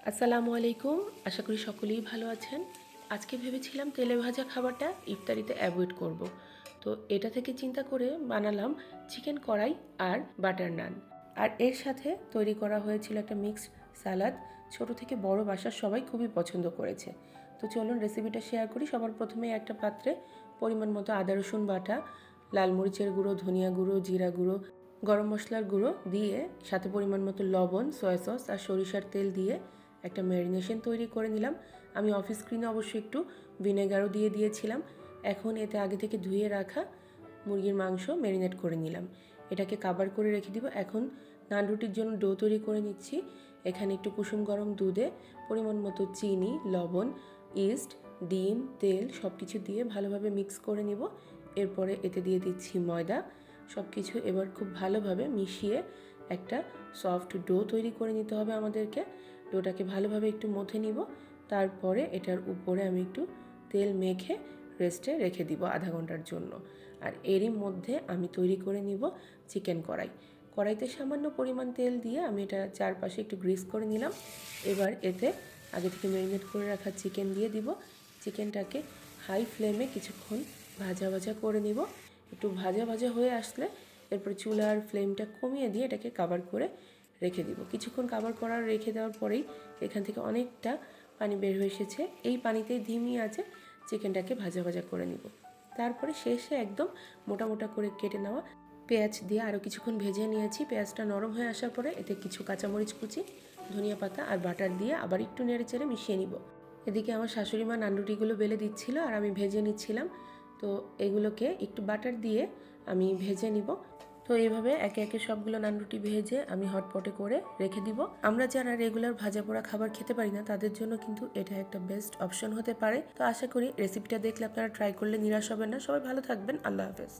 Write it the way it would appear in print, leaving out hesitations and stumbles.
আসসালামু আলাইকুম। আশা করি সকলেই ভালো আছেন। আজকে ভেবেছিলাম তেলে ভাজা খাবারটা ইফতারিতে অ্যাভয়েড করব। তো এটা থেকে চিন্তা করে বানালাম চিকেন কড়াই আর বাটার নান। আর এর সাথে তৈরি করা হয়েছিল একটা মিক্সড সালাদ। ছোট থেকে বড় বাসার সবাই খুবই পছন্দ করেছে। তো চলুন রেসিপিটা শেয়ার করি। সবার প্রথমে একটা পাত্রে পরিমাণ মতো আদা রসুন বাটা, লাল মরিচের গুঁড়ো, ধনিয়া গুঁড়ো, জিরা গুঁড়ো, গরম মশলার গুঁড়ো দিয়ে সাথে পরিমাণ মতো লবণ, সয়া সস আর সরিষার তেল দিয়ে একটা ম্যারিনেশন তৈরি করে নিলাম। আমি অফিস স্ক্রিনে অবশ্যই একটু ভিনেগারও দিয়ে দিয়েছিলাম। এখন এতে আগে থেকে ধুয়ে রাখা মুরগির মাংস ম্যারিনেট করে নিলাম। এটাকে কাভার করে রেখে দিব। এখন নান রুটির জন্য ডো তৈরি করে নিচ্ছি। এখানে একটু কুসুম গরম দুধে পরিমাণ মতো চিনি, লবণ, ইস্ট, ডিম, তেল সব কিছু দিয়ে ভালোভাবে মিক্স করে নিব। এরপরে এতে দিয়ে দিচ্ছি ময়দা। সব কিছু এবার খুব ভালোভাবে মিশিয়ে একটা সফট ডো তৈরি করে নিতে হবে আমাদেরকে। ডোটাকে ভালোভাবে একটু মথে নিব। তারপরে এটার উপরে আমি একটু তেল মেখে রেস্টে রেখে দিব আধা ঘন্টার জন্য। আর এরই মধ্যে আমি তৈরি করে নিব চিকেন কড়াই। কড়াইতে সামান্য পরিমাণ তেল দিয়ে আমি এটা চারপাশে একটু গ্রিস করে নিলাম। এবার এতে আগে থেকে ম্যারিনেট করে রাখা চিকেন দিয়ে দিব। চিকেনটাকে হাই ফ্লেমে কিছুক্ষণ ভাজা ভাজা করে নিব। একটু ভাজা ভাজা হয়ে আসলে এরপর চুলার ফ্লেমটা কমিয়ে দিয়ে এটাকে কাভার করে রেখে দিব। কিছুক্ষণ কাভার করার রেখে দেওয়ার পরেই এখান থেকে অনেকটা পানি বের হয়ে এসেছে। এই পানিতেই ধিমি আছে চিকেনটাকে ভাজা ভাজা করে নিব। তারপরে শেষে একদম মোটা মোটা করে কেটে নেওয়া পেঁয়াজ দিয়ে আরও কিছুক্ষণ ভেজে নিয়েছি। পেঁয়াজটা নরম হয়ে আসার পরে এতে কিছু কাঁচামরিচ কুচি, ধনিয়া পাতা আর বাটার দিয়ে আবার একটু নেড়ে চেড়ে মিশিয়ে নিব। এদিকে আমার শাশুড়ি মা নানরুটিগুলো বেলে দিচ্ছিল আর আমি ভেজে নিচ্ছিলাম। তো এগুলোকে একটু বাটার দিয়ে আমি ভেজে নিব। তো এইভাবে একে একে সবগুলো নানরুটি ভেজে আমি হটপটে করে রেখে দিব। আমরা যারা রেগুলার ভাজা পোড়া খাবার খেতে পারি না তাদের জন্য কিন্তু এটা একটা বেস্ট অপশন হতে পারে। তো আশা করি রেসিপিটা দেখলে আপনারা ট্রাই করলে নিরাশ হবেন না। সবাই ভালো থাকবেন। আল্লাহ হাফেজ।